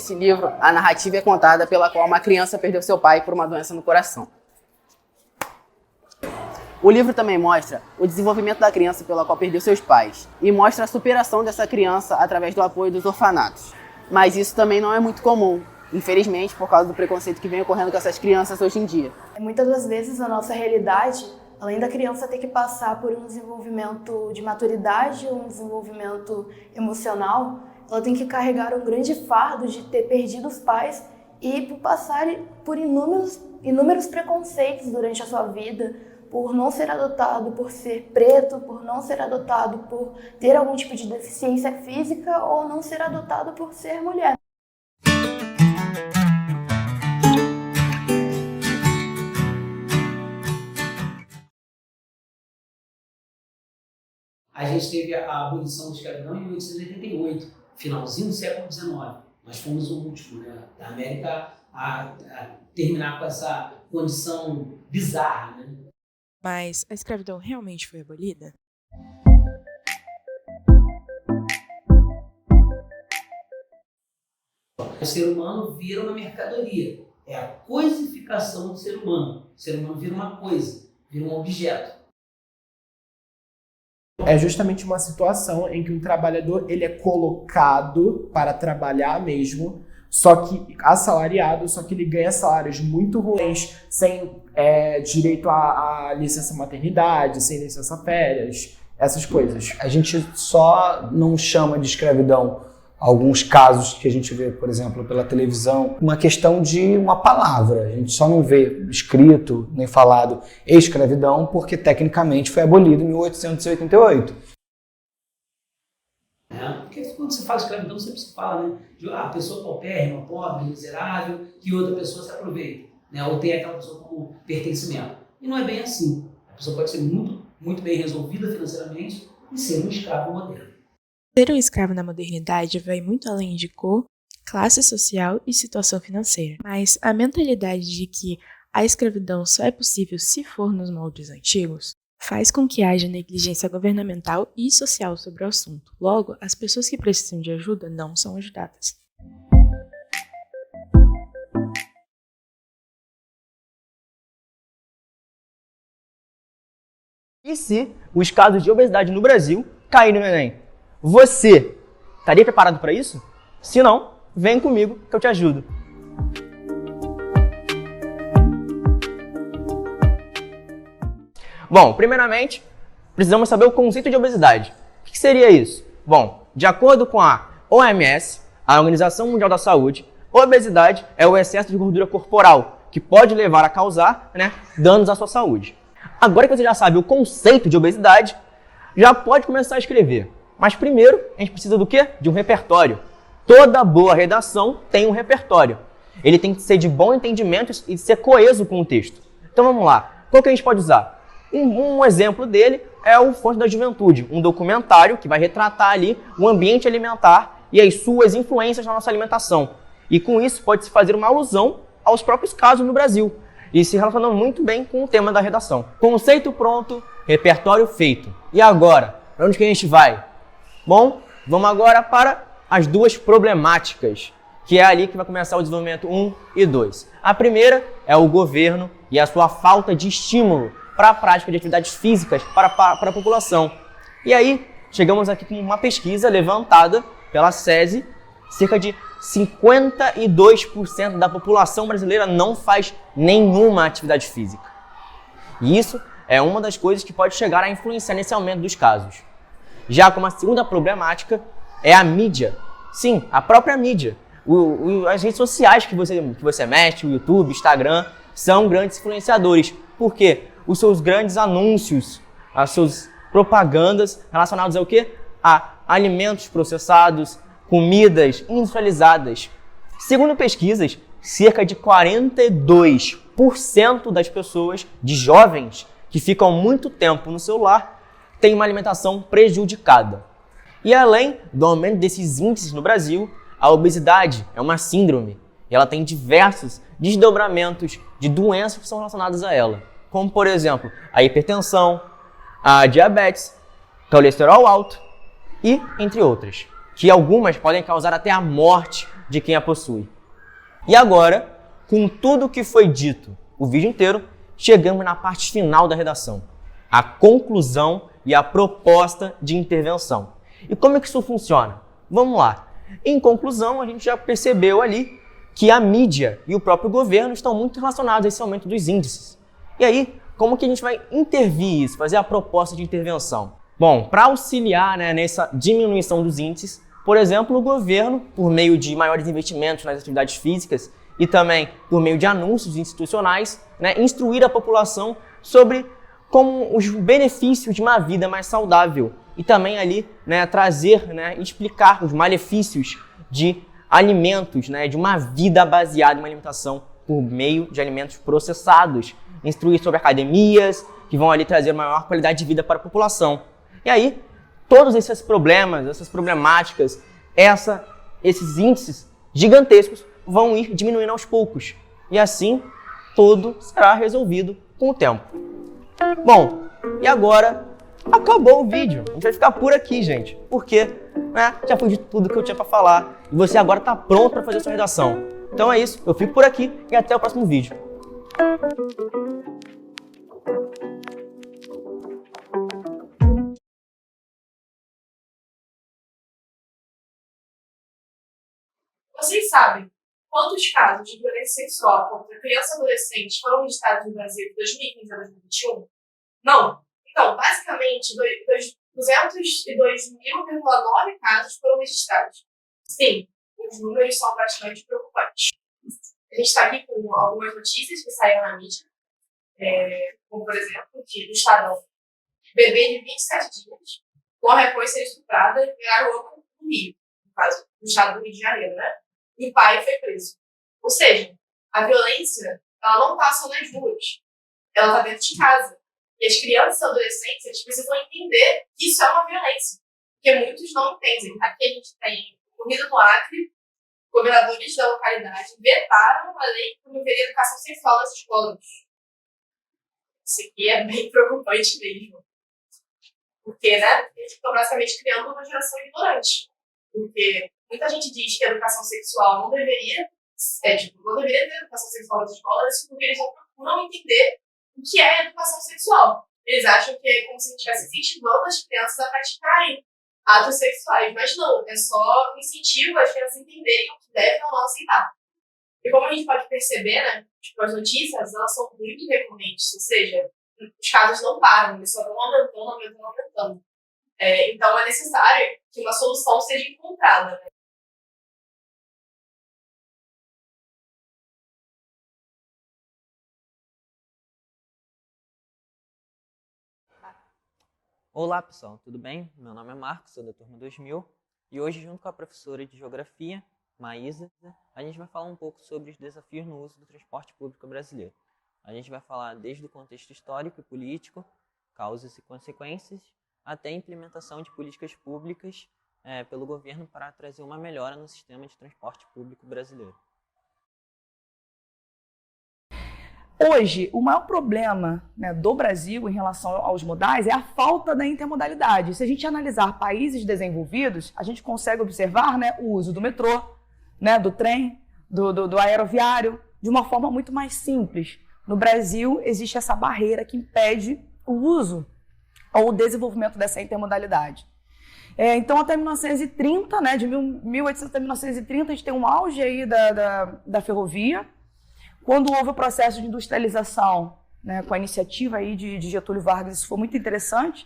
Nesse livro, a narrativa é contada pela qual uma criança perdeu seu pai por uma doença no coração. O livro também mostra o desenvolvimento da criança pela qual perdeu seus pais e mostra a superação dessa criança através do apoio dos orfanatos. Mas isso também não é muito comum, infelizmente, por causa do preconceito que vem ocorrendo com essas crianças hoje em dia. Muitas das vezes, a nossa realidade, além da criança ter que passar por um desenvolvimento de maturidade, um desenvolvimento emocional, ela tem que carregar um grande fardo de ter perdido os pais e por passar por inúmeros preconceitos durante a sua vida, por não ser adotado por ser preto, por não ser adotado por ter algum tipo de deficiência física ou não ser adotado por ser mulher. A gente teve a abolição da escravidão em 1888, finalzinho do século XIX. Nós fomos o último, né, da América a terminar com essa condição bizarra, né? Mas a escravidão realmente foi abolida? O ser humano vira uma mercadoria. É a coisificação do ser humano. O ser humano vira uma coisa, vira um objeto. É justamente uma situação em que um trabalhador ele é colocado para trabalhar mesmo, só que assalariado, só que ele ganha salários muito ruins, sem direito à licença maternidade, sem licença férias, essas coisas. A gente só não chama de escravidão alguns casos que a gente vê, por exemplo, pela televisão, uma questão de uma palavra. A gente só não vê escrito nem falado escravidão porque tecnicamente foi abolido em 1888. Porque quando você fala escravidão, sempre se fala, né, de a pessoa paupérrima, pobre, miserável, que outra pessoa se aproveita, né, ou tem aquela pessoa como pertencimento. E não é bem assim. A pessoa pode ser muito bem resolvida financeiramente e ser um escravo moderno. Ser um escravo na modernidade vai muito além de cor, classe social e situação financeira. Mas a mentalidade de que a escravidão só é possível se for nos moldes antigos faz com que haja negligência governamental e social sobre o assunto. Logo, as pessoas que precisam de ajuda não são ajudadas. E se os casos de obesidade no Brasil caírem no Enem? Você estaria preparado para isso? Se não, vem comigo que eu te ajudo. Bom, primeiramente, precisamos saber o conceito de obesidade. O que seria isso? Bom, de acordo com a OMS, a Organização Mundial da Saúde, obesidade é o excesso de gordura corporal, que pode levar a causar, danos à sua saúde. Agora que você já sabe o conceito de obesidade, já pode começar a escrever. Mas primeiro, a gente precisa do quê? De um repertório. Toda boa redação tem um repertório. Ele tem que ser de bom entendimento e ser coeso com o texto. Então vamos lá. Qual que a gente pode usar? Um exemplo dele é o Fonte da Juventude, um documentário que vai retratar ali o ambiente alimentar e as suas influências na nossa alimentação. E com isso pode-se fazer uma alusão aos próprios casos no Brasil e se relacionando muito bem com o tema da redação. Conceito pronto, repertório feito. E agora, para onde que a gente vai? Bom, vamos agora para as duas problemáticas, que é ali que vai começar o desenvolvimento 1 e 2. A primeira é o governo e a sua falta de estímulo para a prática de atividades físicas para a população. E aí, chegamos aqui com uma pesquisa levantada pela SESI, cerca de 52% da população brasileira não faz nenhuma atividade física. E isso é uma das coisas que pode chegar a influenciar nesse aumento dos casos. Já como a segunda problemática é a mídia. Sim, a própria mídia. As redes sociais que você mexe, o YouTube, Instagram, são grandes influenciadores. Por quê? Os seus grandes anúncios, as suas propagandas relacionadas ao quê? A alimentos processados, comidas industrializadas. Segundo pesquisas, cerca de 42% das pessoas, de jovens, que ficam muito tempo no celular, têm uma alimentação prejudicada. E além do aumento desses índices no Brasil, a obesidade é uma síndrome. E ela tem diversos desdobramentos de doenças que são relacionadas a ela. Como, por exemplo, a hipertensão, a diabetes, colesterol alto e entre outras. Que algumas podem causar até a morte de quem a possui. E agora, com tudo o que foi dito, o vídeo inteiro, chegamos na parte final da redação, a conclusão e a proposta de intervenção. E como é que isso funciona? Vamos lá. Em conclusão, a gente já percebeu ali que a mídia e o próprio governo estão muito relacionados a esse aumento dos índices. E aí, como que a gente vai intervir isso, fazer a proposta de intervenção? Bom, para auxiliar, nessa diminuição dos índices, por exemplo, o governo, por meio de maiores investimentos nas atividades físicas e também por meio de anúncios institucionais, instruir a população sobre como os benefícios de uma vida mais saudável e também ali trazer, explicar os malefícios de alimentos, de uma vida baseada em uma alimentação por meio de alimentos processados, instruir sobre academias que vão ali trazer maior qualidade de vida para a população. E aí, todos esses problemas, essas problemáticas, esses índices gigantescos vão ir diminuindo aos poucos. E assim, tudo será resolvido com o tempo. Bom, e agora acabou o vídeo. A gente vai ficar por aqui, gente. Porque já foi de tudo que eu tinha para falar. E você agora está pronto para fazer a sua redação. Então é isso, eu fico por aqui e até o próximo vídeo. Vocês sabem quantos casos de violência sexual contra crianças e adolescentes foram registrados no Brasil de 2015 a 2021? Não. Então, basicamente, 202.000,9 casos foram registrados. Sim, os números são bastante preocupantes. A gente está aqui com algumas notícias que saíram na mídia, como, por exemplo, que do Estadão, bebê de 27 dias morre após ser estuprada em garoto no Rio, no caso, no estado do Rio de Janeiro, E o pai foi preso. Ou seja, a violência, ela não está só nas ruas, ela está dentro de casa. E as crianças e adolescentes, eles precisam entender que isso é uma violência, porque muitos não entendem. Aqui a gente tem ocorrido no Acre, governadores da localidade vetaram uma lei que promoveria educação sexual nas escolas. Isso aqui é bem preocupante mesmo. Porque, eles estão basicamente criando uma geração ignorante. Porque muita gente diz que a educação sexual não deveria ter educação sexual nas escolas, isso porque eles não procuram entender o que é educação sexual. Eles acham que é como se a gente estivesse incentivando as crianças a praticarem atos sexuais, mas não, é só um incentivo às crianças entenderem o que devem ou não aceitar. E como a gente pode perceber, as notícias, elas são muito recorrentes, ou seja, os casos não param, eles só vão aumentando. Então é necessário que uma solução seja encontrada. Olá pessoal, tudo bem? Meu nome é Marcos, sou da turma 2000 e hoje, junto com a professora de Geografia, Maísa, a gente vai falar um pouco sobre os desafios no uso do transporte público brasileiro. A gente vai falar desde o contexto histórico e político, causas e consequências, até a implementação de políticas públicas pelo governo para trazer uma melhora no sistema de transporte público brasileiro. Hoje, o maior problema do Brasil em relação aos modais é a falta da intermodalidade. Se a gente analisar países desenvolvidos, a gente consegue observar o uso do metrô, do trem, do aeroviário, de uma forma muito mais simples. No Brasil, existe essa barreira que impede o uso ou o desenvolvimento dessa intermodalidade. Então, até 1930, de 1800 até 1930, a gente tem um auge aí da ferrovia. Quando houve o processo de industrialização, com a iniciativa aí de Getúlio Vargas, isso foi muito interessante,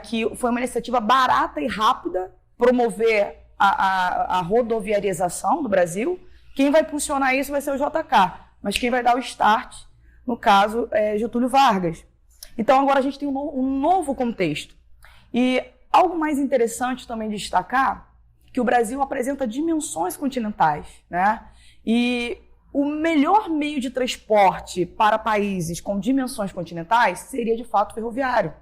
que foi uma iniciativa barata e rápida, promover a rodoviarização do Brasil. Quem vai impulsionar isso vai ser o JK, mas quem vai dar o start, no caso, é Getúlio Vargas. Então, agora a gente tem um novo contexto. E algo mais interessante também de destacar, que o Brasil apresenta dimensões continentais, E o melhor meio de transporte para países com dimensões continentais seria, de fato, ferroviário,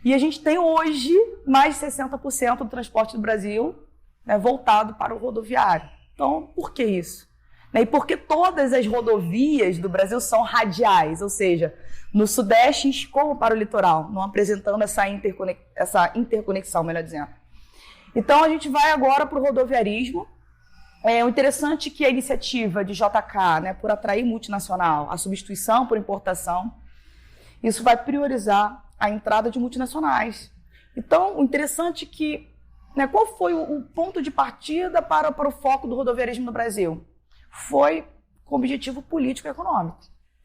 E a gente tem hoje mais de 60% do transporte do Brasil voltado para o rodoviário. Então, por que isso? E porque todas as rodovias do Brasil são radiais, ou seja, no Sudeste escorram para o litoral, não apresentando essa interconexão, melhor dizendo. Então, a gente vai agora para o rodoviarismo, O interessante é que a iniciativa de JK, né, por atrair multinacional, a substituição por importação, isso vai priorizar a entrada de multinacionais. Então, o interessante é que, né, qual foi o ponto de partida para o foco do rodoviarismo no Brasil? Foi com objetivo político e econômico.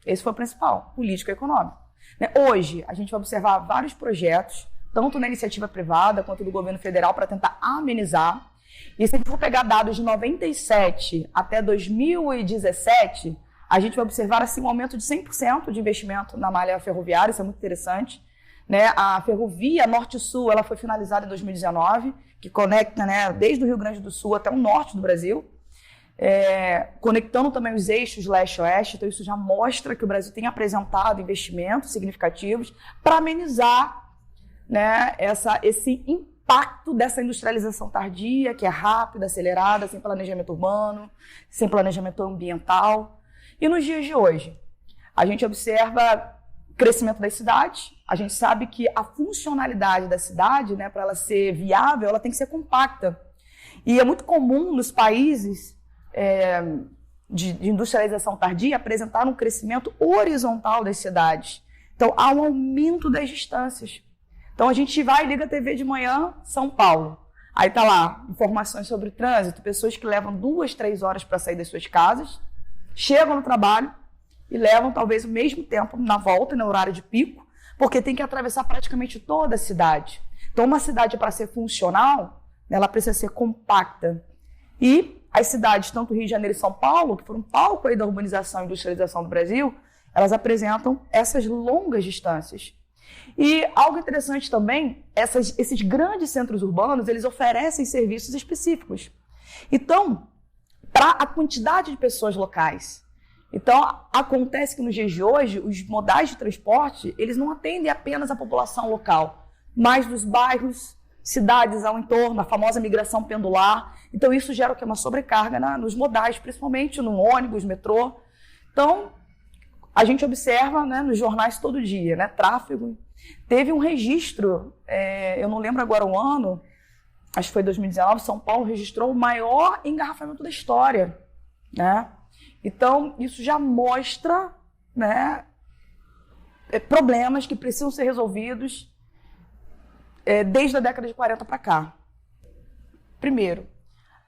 Esse foi o principal, político e econômico. Né? Hoje, a gente vai observar vários projetos, tanto na iniciativa privada quanto do governo federal, para tentar amenizar. E se a gente for pegar dados de 97 até 2017, a gente vai observar assim, um aumento de 100% de investimento na malha ferroviária, isso é muito interessante. Né? A ferrovia Norte-Sul ela foi finalizada em 2019, que conecta, né, desde o Rio Grande do Sul até o norte do Brasil, conectando também os eixos leste-oeste. Então isso já mostra que o Brasil tem apresentado investimentos significativos para amenizar, né, esse impacto dessa industrialização tardia, que é rápida, acelerada, sem planejamento urbano, sem planejamento ambiental. E nos dias de hoje, a gente observa crescimento das cidades. A gente sabe que a funcionalidade da cidade, né, para ela ser viável, ela tem que ser compacta. E é muito comum nos países de industrialização tardia apresentar um crescimento horizontal das cidades. Então, há um aumento das distâncias. Então, a gente vai e liga a TV de manhã, São Paulo. Aí tá lá, informações sobre o trânsito, pessoas que levam 2, 3 horas para sair das suas casas, chegam no trabalho e levam talvez o mesmo tempo na volta, no horário de pico, porque tem que atravessar praticamente toda a cidade. Então, uma cidade, para ser funcional, ela precisa ser compacta. E as cidades, tanto Rio de Janeiro e São Paulo, que foram palco aí da urbanização e industrialização do Brasil, elas apresentam essas longas distâncias. E algo interessante também, esses grandes centros urbanos, eles oferecem serviços específicos. Então, para a quantidade de pessoas locais. Então, acontece que nos dias de hoje, os modais de transporte, eles não atendem apenas a população local, mas dos bairros, cidades ao entorno, a famosa migração pendular. Então, isso gera o quê? Uma sobrecarga nos modais, principalmente no ônibus, metrô. Então, a gente observa, né, nos jornais todo dia, né, tráfego. Teve um registro, eu não lembro agora o ano, acho que foi 2019, São Paulo registrou o maior engarrafamento da história, né? Então, isso já mostra, né, problemas que precisam ser resolvidos desde a década de 40 para cá. Primeiro,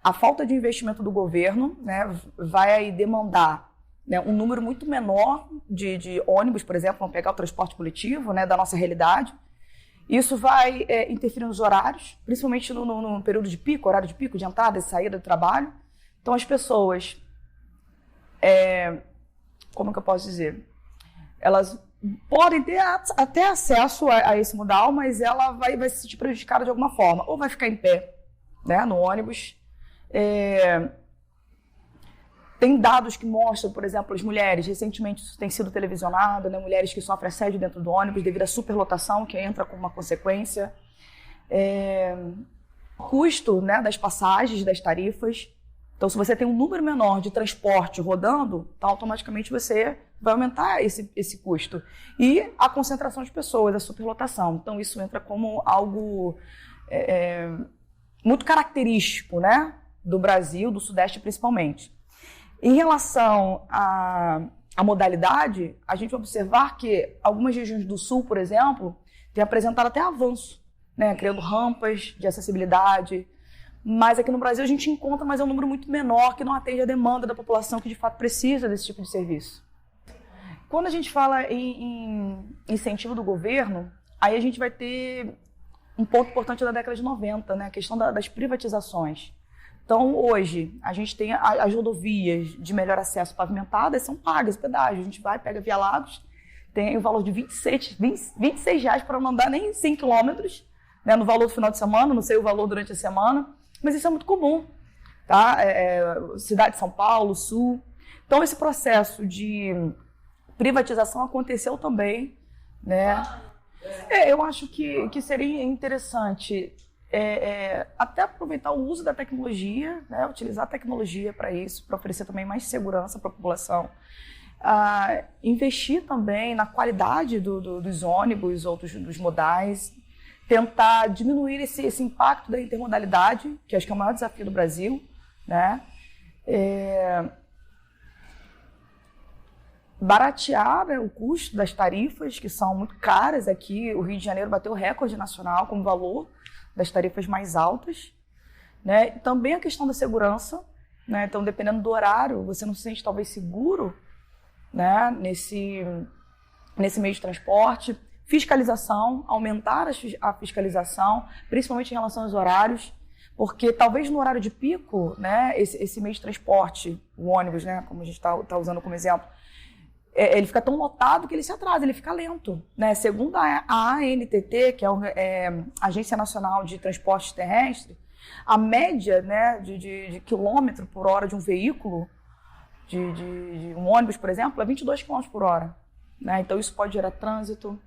a falta de investimento do governo, né, vai aí demandar, né, um número muito menor de ônibus, por exemplo, vamos pegar o transporte coletivo, né, da nossa realidade. Isso vai interferir nos horários, principalmente no período de pico, horário de pico, de entrada e saída do trabalho. Então, as pessoas, como que eu posso dizer? Elas podem ter até acesso a esse modal, mas ela vai se sentir prejudicada de alguma forma. Ou vai ficar em pé, né, no ônibus. Tem dados que mostram, por exemplo, as mulheres, recentemente isso tem sido televisionado, né, mulheres que sofrem assédio dentro do ônibus devido à superlotação, que entra como uma consequência. O custo, né, das passagens, das tarifas. Então, se você tem um número menor de transporte rodando, então, automaticamente você vai aumentar esse custo. E a concentração de pessoas, a superlotação. Então, isso entra como algo muito característico, né, do Brasil, do Sudeste principalmente. Em relação à modalidade, a gente vai observar que algumas regiões do Sul, por exemplo, têm apresentado até avanço, né, criando rampas de acessibilidade. Mas aqui no Brasil a gente encontra, mas é um número muito menor, que não atende a demanda da população que de fato precisa desse tipo de serviço. Quando a gente fala em incentivo do governo, aí a gente vai ter um ponto importante da década de 90, né, a questão das privatizações. Então, hoje, a gente tem as rodovias de melhor acesso pavimentadas, são pagas, pedágio. A gente vai, pega Via Lagos, tem o valor de R$26 para não andar nem 100 quilômetros, né, no valor do final de semana, não sei o valor durante a semana, mas isso é muito comum, tá? Cidade de São Paulo, Sul. Então, esse processo de privatização aconteceu também, né? Eu acho que seria interessante até aproveitar o uso da tecnologia, né? Utilizar a tecnologia para isso, para oferecer também mais segurança para a população. Investir também na qualidade dos ônibus ou dos modais, tentar diminuir esse impacto da intermodalidade, que acho que é o maior desafio do Brasil, né? Baratear, né, o custo das tarifas, que são muito caras aqui. O Rio de Janeiro bateu o recorde nacional como valor das tarifas mais altas. Né? Também a questão da segurança, né? Então, dependendo do horário, você não se sente talvez seguro, né? nesse meio de transporte. Fiscalização, aumentar a fiscalização, principalmente em relação aos horários, porque talvez no horário de pico, né, esse meio de transporte, o ônibus, né, como a gente está usando como exemplo, ele fica tão lotado que ele se atrasa, ele fica lento. Né? Segundo a ANTT, que é a Agência Nacional de Transporte Terrestre, a média, né, de quilômetro por hora de um veículo, de um ônibus, por exemplo, é 22 km por hora. Né? Então isso pode gerar trânsito,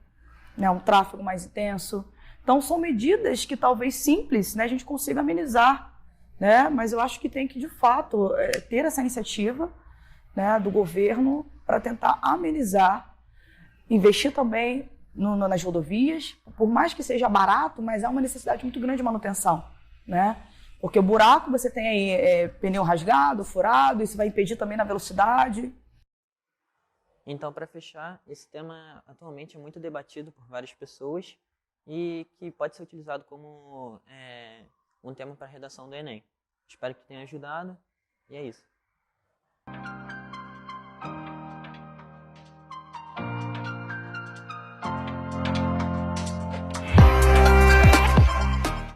né, um tráfego mais intenso. Então são medidas que talvez simples, né, a gente consiga amenizar. Né? Mas eu acho que tem que, de fato, ter essa iniciativa, né, do governo para tentar amenizar, investir também nas rodovias, por mais que seja barato, mas há uma necessidade muito grande de manutenção, né? Porque o buraco você tem aí pneu rasgado, furado, isso vai impedir também na velocidade. Então, para fechar, esse tema atualmente é muito debatido por várias pessoas e que pode ser utilizado como um tema para a redação do Enem. Espero que tenha ajudado e é isso.